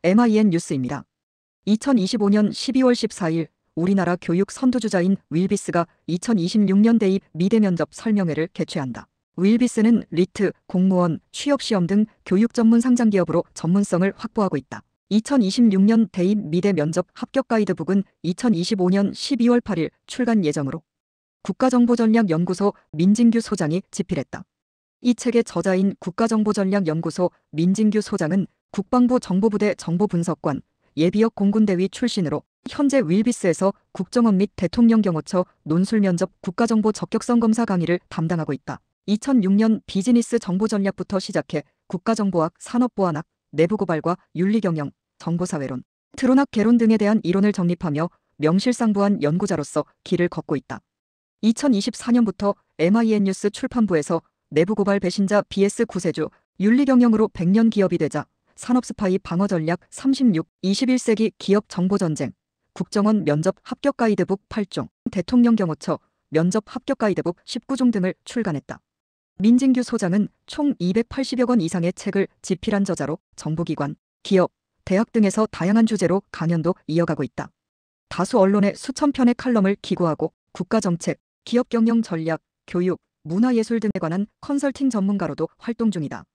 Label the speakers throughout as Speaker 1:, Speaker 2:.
Speaker 1: MIN 뉴스입니다. 2025년 12월 14일 우리나라 교육 선두주자인 윌비스가 2026년 대입 미대 면접 설명회를 개최한다. 윌비스는 리트, 공무원, 취업시험 등 교육 전문 상장기업으로 전문성을 확보하고 있다. 2026년 대입 미대 면접 합격 가이드북은 2025년 12월 8일 출간 예정으로 국가정보전략연구소 민진규 소장이 집필했다. 이 책의 저자인 국가정보전략연구소 민진규 소장은 국방부 정보부대 정보분석관, 예비역 공군대위 출신으로 현재 윌비스에서 국정원 및 대통령 경호처 논술면접 국가정보 적격성 검사 강의를 담당하고 있다. 2006년 비즈니스 정보전략부터 시작해 국가정보학, 산업보안학, 내부고발과 윤리경영, 정보사회론, 트론학 개론 등에 대한 이론을 정립하며 명실상부한 연구자로서 길을 걷고 있다. 2024년부터 MIN 뉴스 출판부에서 내부고발 배신자 BS 구세주, 윤리경영으로 100년 기업이 되자, 산업스파이 방어전략 36, 21세기 기업 정보전쟁, 국정원 면접 합격 가이드북 8종, 대통령 경호처 면접 합격 가이드북 19종 등을 출간했다. 민진규 소장은 총 280여 권 이상의 책을 집필한 저자로 정보기관, 기업, 대학 등에서 다양한 주제로 강연도 이어가고 있다. 다수 언론에 수천 편의 칼럼을 기고하고 국가정책, 기업경영 전략, 교육, 문화예술 등에 관한 컨설팅 전문가로도 활동 중이다.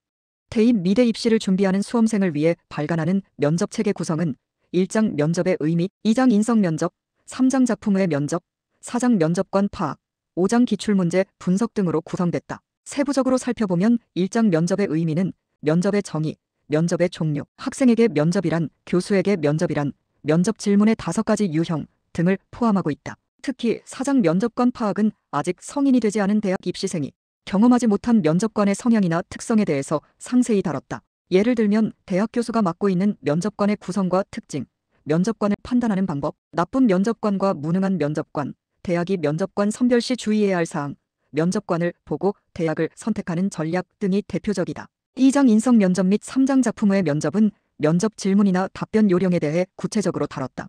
Speaker 1: 대입 미대 입시를 준비하는 수험생을 위해 발간하는 면접책의 구성은 1장 면접의 의미, 2장 인성 면접, 3장 작품 외 면접, 4장 면접관 파악, 5장 기출문제 분석 등으로 구성됐다. 세부적으로 살펴보면 1장 면접의 의미는 면접의 정의, 면접의 종류, 학생에게 면접이란, 교수에게 면접이란, 면접 질문의 5가지 유형 등을 포함하고 있다. 특히 4장 면접관 파악은 아직 성인이 되지 않은 대학 입시생이 경험하지 못한 면접관의 성향이나 특성에 대해서 상세히 다뤘다. 예를 들면 대학 교수가 맡고 있는 면접관의 구성과 특징, 면접관을 판단하는 방법, 나쁜 면접관과 무능한 면접관, 대학이 면접관 선별 시 주의해야 할 사항, 면접관을 보고 대학을 선택하는 전략 등이 대표적이다. 2장 인성 면접 및 3장 작품 외 면접은 면접 질문이나 답변 요령에 대해 구체적으로 다뤘다.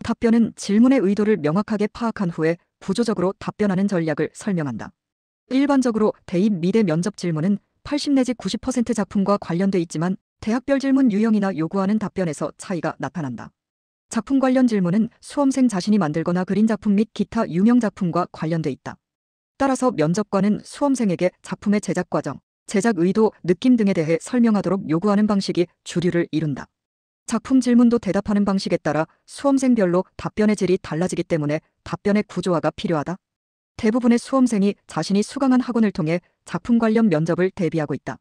Speaker 1: 답변은 질문의 의도를 명확하게 파악한 후에 구조적으로 답변하는 전략을 설명한다. 일반적으로 대입 미대 면접 질문은 80 내지 90% 작품과 관련돼 있지만 대학별 질문 유형이나 요구하는 답변에서 차이가 나타난다. 작품 관련 질문은 수험생 자신이 만들거나 그린 작품 및 기타 유명 작품과 관련돼 있다. 따라서 면접관은 수험생에게 작품의 제작 과정, 제작 의도, 느낌 등에 대해 설명하도록 요구하는 방식이 주류를 이룬다. 작품 질문도 대답하는 방식에 따라 수험생별로 답변의 질이 달라지기 때문에 답변의 구조화가 필요하다. 대부분의 수험생이 자신이 수강한 학원을 통해 작품 관련 면접을 대비하고 있다.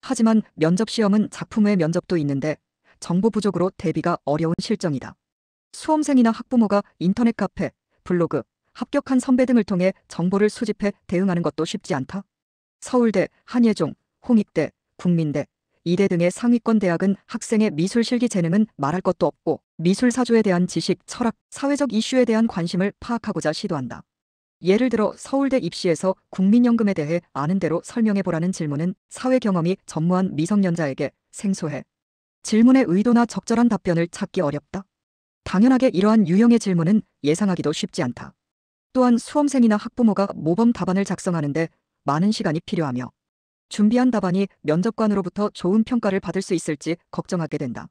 Speaker 1: 하지만 면접 시험은 작품 외 면접도 있는데 정보 부족으로 대비가 어려운 실정이다. 수험생이나 학부모가 인터넷 카페, 블로그, 합격한 선배 등을 통해 정보를 수집해 대응하는 것도 쉽지 않다. 서울대, 한예종, 홍익대, 국민대, 이대 등의 상위권 대학은 학생의 미술 실기 재능은 말할 것도 없고 미술 사조에 대한 지식, 철학, 사회적 이슈에 대한 관심을 파악하고자 시도한다. 예를 들어 서울대 입시에서 국민연금에 대해 아는 대로 설명해보라는 질문은 사회 경험이 전무한 미성년자에게 생소해 질문의 의도나 적절한 답변을 찾기 어렵다. 당연하게 이러한 유형의 질문은 예상하기도 쉽지 않다. 또한 수험생이나 학부모가 모범 답안을 작성하는데 많은 시간이 필요하며 준비한 답안이 면접관으로부터 좋은 평가를 받을 수 있을지 걱정하게 된다.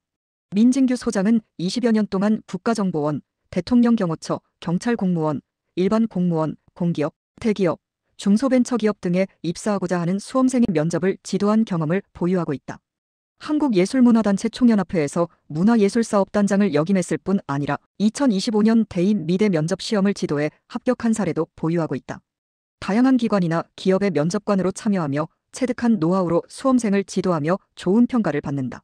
Speaker 1: 민진규 소장은 20여 년 동안 국가정보원, 대통령 경호처, 경찰 공무원, 일반 공무원, 공기업, 대기업, 중소벤처기업 등에 입사하고자 하는 수험생의 면접을 지도한 경험을 보유하고 있다. 한국예술문화단체 총연합회에서 문화예술사업단장을 역임했을 뿐 아니라 2025년 대입 미대 면접 시험을 지도해 합격한 사례도 보유하고 있다. 다양한 기관이나 기업의 면접관으로 참여하며 체득한 노하우로 수험생을 지도하며 좋은 평가를 받는다.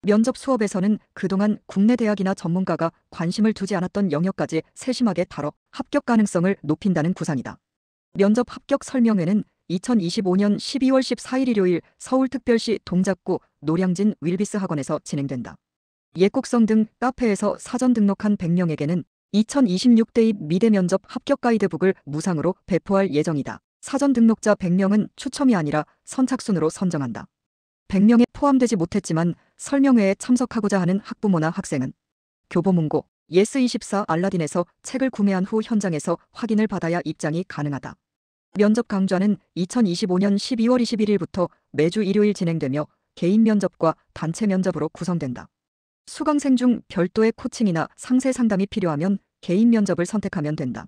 Speaker 1: 면접 수업에서는 그동안 국내 대학이나 전문가가 관심을 두지 않았던 영역까지 세심하게 다뤄 합격 가능성을 높인다는 구상이다. 면접 합격 설명회는 2025년 12월 14일 일요일 서울특별시 동작구 노량진 윌비스 학원에서 진행된다. 예곡성 등 카페에서 사전 등록한 100명에게는 2026 대입 미대 면접 합격 가이드북을 무상으로 배포할 예정이다. 사전 등록자 100명은 추첨이 아니라 선착순으로 선정한다. 100명에 포함되지 못했지만 설명회에 참석하고자 하는 학부모나 학생은 교보문고, 예스24 알라딘에서 책을 구매한 후 현장에서 확인을 받아야 입장이 가능하다. 면접 강좌는 2025년 12월 21일부터 매주 일요일 진행되며 개인 면접과 단체 면접으로 구성된다. 수강생 중 별도의 코칭이나 상세 상담이 필요하면 개인 면접을 선택하면 된다.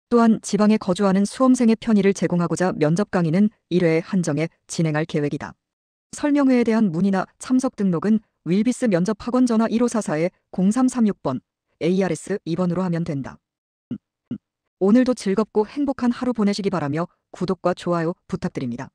Speaker 1: 또한 지방에 거주하는 수험생의 편의를 제공하고자 면접 강의는 1회에 한정해 진행할 계획이다. 설명회에 대한 문의나 참석 등록은 윌비스 면접 학원 전화 1544-0336번, ARS 2번으로 하면 된다. 오늘도 즐겁고 행복한 하루 보내시기 바라며 구독과 좋아요 부탁드립니다.